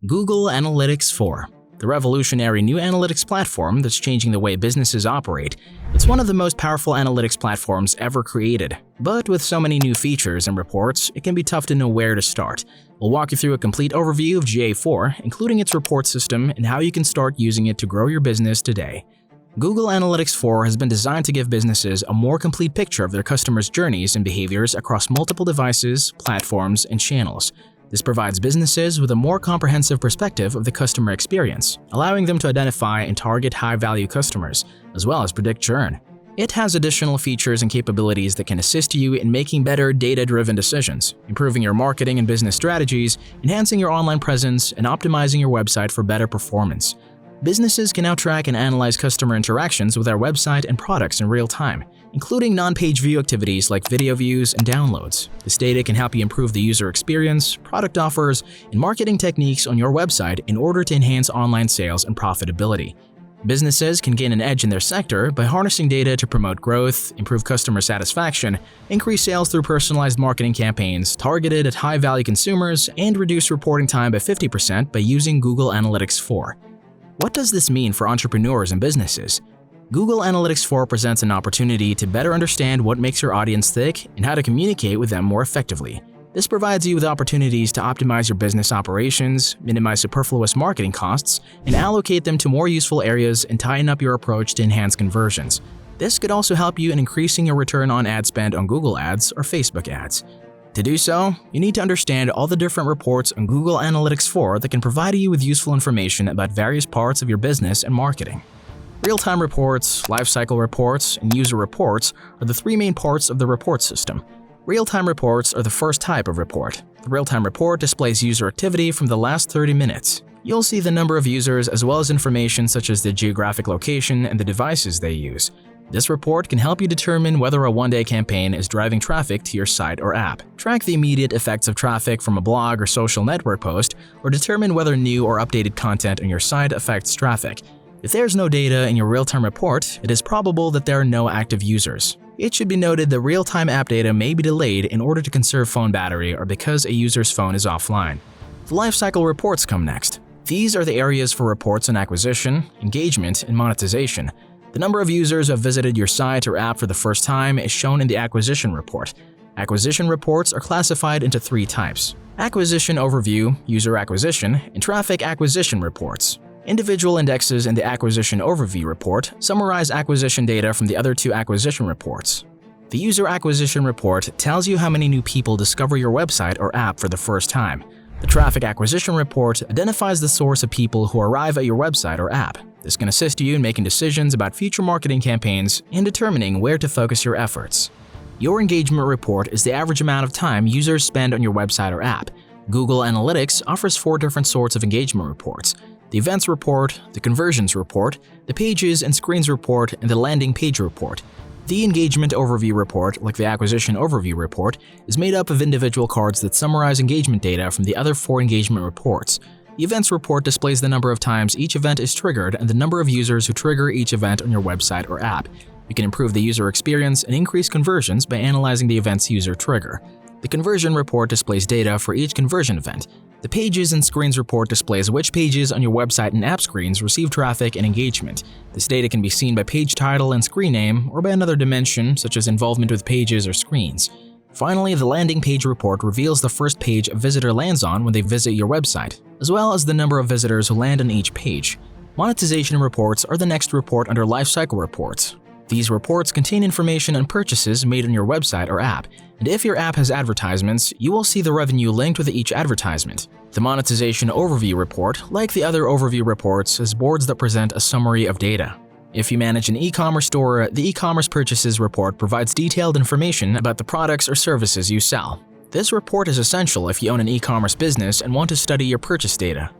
Google Analytics 4, the revolutionary new analytics platform that's changing the way businesses operate. It's one of the most powerful analytics platforms ever created, but with so many new features and reports, it can be tough to know where to start. We'll walk you through a complete overview of GA4, including its report system and how you can start using it to grow your business today. Google Analytics 4 has been designed to give businesses a more complete picture of their customers' journeys and behaviors across multiple devices, platforms, and channels. This provides businesses with a more comprehensive perspective of the customer experience, allowing them to identify and target high-value customers, as well as predict churn. It has additional features and capabilities that can assist you in making better data-driven decisions, improving your marketing and business strategies, enhancing your online presence, and optimizing your website for better performance. Businesses can now track and analyze customer interactions with our website and products in real time, including non-page view activities like video views and downloads. This data can help you improve the user experience, product offers, and marketing techniques on your website in order to enhance online sales and profitability. Businesses can gain an edge in their sector by harnessing data to promote growth, improve customer satisfaction, increase sales through personalized marketing campaigns targeted at high-value consumers, and reduce reporting time by 50% by using Google Analytics 4. What does this mean for entrepreneurs and businesses? Google Analytics 4 presents an opportunity to better understand what makes your audience tick and how to communicate with them more effectively. This provides you with opportunities to optimize your business operations, minimize superfluous marketing costs, and allocate them to more useful areas and tighten up your approach to enhance conversions. This could also help you in increasing your return on ad spend on Google Ads or Facebook ads. To do so, you need to understand all the different reports on Google Analytics 4 that can provide you with useful information about various parts of your business and marketing. Real-time reports, lifecycle reports, and user reports are the three main parts of the report system. Real-time reports are the first type of report. The real-time report displays user activity from the last 30 minutes. You'll see the number of users as well as information such as the geographic location and the devices they use. This report can help you determine whether a one-day campaign is driving traffic to your site or app, track the immediate effects of traffic from a blog or social network post, or determine whether new or updated content on your site affects traffic. If there's no data in your real-time report, it is probable that there are no active users. It should be noted that real-time app data may be delayed in order to conserve phone battery or because a user's phone is offline. The lifecycle reports come next. These are the areas for reports on acquisition, engagement, and monetization. The number of users who have visited your site or app for the first time is shown in the acquisition report. Acquisition reports are classified into three types: acquisition overview, user acquisition, and traffic acquisition reports. Individual indexes in the acquisition overview report summarize acquisition data from the other two acquisition reports. The user acquisition report tells you how many new people discover your website or app for the first time. The traffic acquisition report identifies the source of people who arrive at your website or app. This can assist you in making decisions about future marketing campaigns and determining where to focus your efforts. Your engagement report is the average amount of time users spend on your website or app. Google Analytics offers 4 different sorts of engagement reports: the events report, the conversions report, the pages and screens report, and the landing page report. The engagement overview report, like the acquisition overview report, is made up of individual cards that summarize engagement data from the other 4 engagement reports. The events report displays the number of times each event is triggered and the number of users who trigger each event on your website or app. You can improve the user experience and increase conversions by analyzing the event's user trigger. The conversion report displays data for each conversion event. The pages and screens report displays which pages on your website and app screens receive traffic and engagement. This data can be seen by page title and screen name, or by another dimension such as involvement with pages or screens. Finally, the landing page report reveals the first page a visitor lands on when they visit your website, as well as the number of visitors who land on each page. Monetization reports are the next report under lifecycle reports. These reports contain information on purchases made on your website or app, and if your app has advertisements, you will see the revenue linked with each advertisement. The monetization overview report, like the other overview reports, has boards that present a summary of data. If you manage an e-commerce store, the e-commerce purchases report provides detailed information about the products or services you sell. This report is essential if you own an e-commerce business and want to study your purchase data.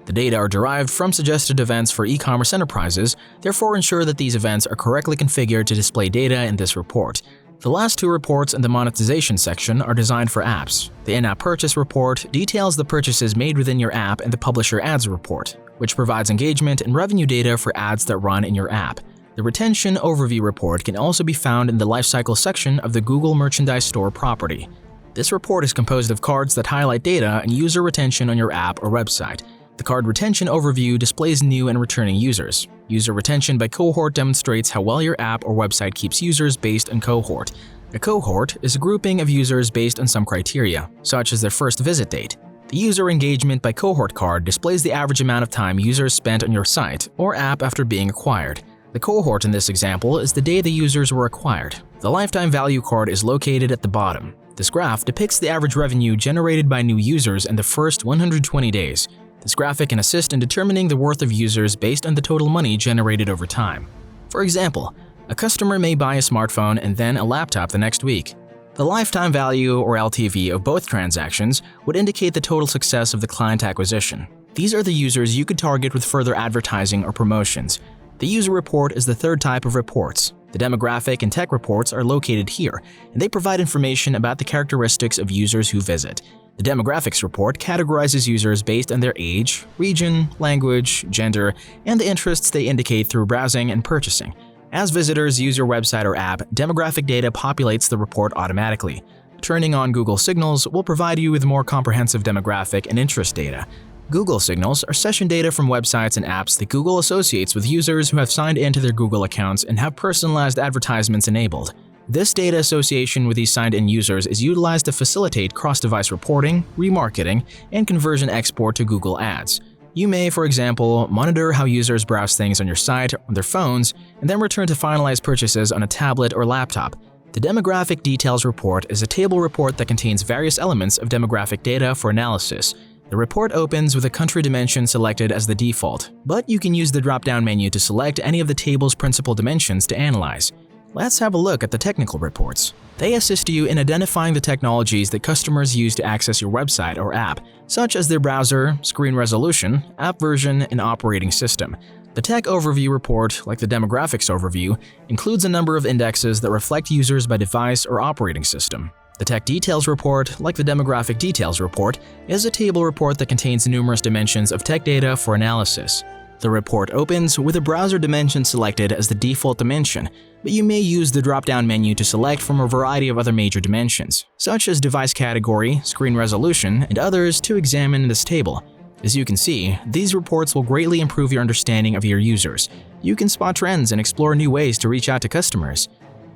The data are derived from suggested events for e-commerce enterprises, therefore ensure that these events are correctly configured to display data in this report. The last 2 reports in the monetization section are designed for apps. The in-app purchase report details the purchases made within your app, and the publisher ads report, which provides engagement and revenue data for ads that run in your app. The retention overview report can also be found in the lifecycle section of the Google Merchandise Store property. This report is composed of cards that highlight data and user retention on your app or website. The card retention overview displays new and returning users. User retention by cohort demonstrates how well your app or website keeps users based on cohort. A cohort is a grouping of users based on some criteria, such as their first visit date. The user engagement by cohort card displays the average amount of time users spent on your site or app after being acquired. The cohort in this example is the day the users were acquired. The lifetime value card is located at the bottom. This graph depicts the average revenue generated by new users in the first 120 days. This graphic can assist in determining the worth of users based on the total money generated over time. For example, a customer may buy a smartphone and then a laptop the next week. The lifetime value, or LTV, of both transactions would indicate the total success of the client acquisition. These are the users you could target with further advertising or promotions. The user report is the third type of reports. The demographic and tech reports are located here, and they provide information about the characteristics of users who visit. The demographics report categorizes users based on their age, region, language, gender, and the interests they indicate through browsing and purchasing. As visitors use your website or app, demographic data populates the report automatically. Turning on Google Signals will provide you with more comprehensive demographic and interest data. Google Signals are session data from websites and apps that Google associates with users who have signed into their Google accounts and have personalized advertisements enabled. This data association with these signed-in users is utilized to facilitate cross-device reporting, remarketing, and conversion export to Google Ads. You may, for example, monitor how users browse things on your site on their phones and then return to finalize purchases on a tablet or laptop. The Demographic Details Report is a table report that contains various elements of demographic data for analysis. The report opens with a country dimension selected as the default, but you can use the drop-down menu to select any of the table's principal dimensions to analyze. Let's have a look at the technical reports. They assist you in identifying the technologies that customers use to access your website or app, such as their browser, screen resolution, app version, and operating system. The Tech Overview report, like the Demographics Overview, includes a number of indexes that reflect users by device or operating system. The Tech Details report, like the Demographic Details report, is a table report that contains numerous dimensions of tech data for analysis. The report opens with a browser dimension selected as the default dimension, but you may use the drop-down menu to select from a variety of other major dimensions, such as device category, screen resolution, and others to examine in this table. As you can see, these reports will greatly improve your understanding of your users. You can spot trends and explore new ways to reach out to customers.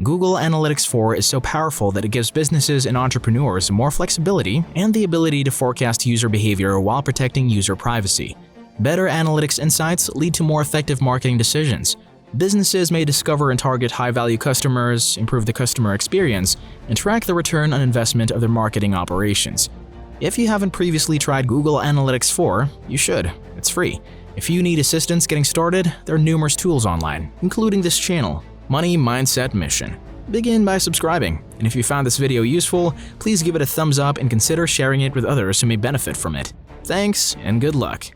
Google Analytics 4 is so powerful that it gives businesses and entrepreneurs more flexibility and the ability to forecast user behavior while protecting user privacy. Better analytics insights lead to more effective marketing decisions. Businesses may discover and target high-value customers, improve the customer experience, and track the return on investment of their marketing operations. If you haven't previously tried Google Analytics 4, you should. It's free. If you need assistance getting started, there are numerous tools online, including this channel, Money Mindset Mission. Begin by subscribing, and if you found this video useful, please give it a thumbs up and consider sharing it with others who may benefit from it. Thanks, and good luck.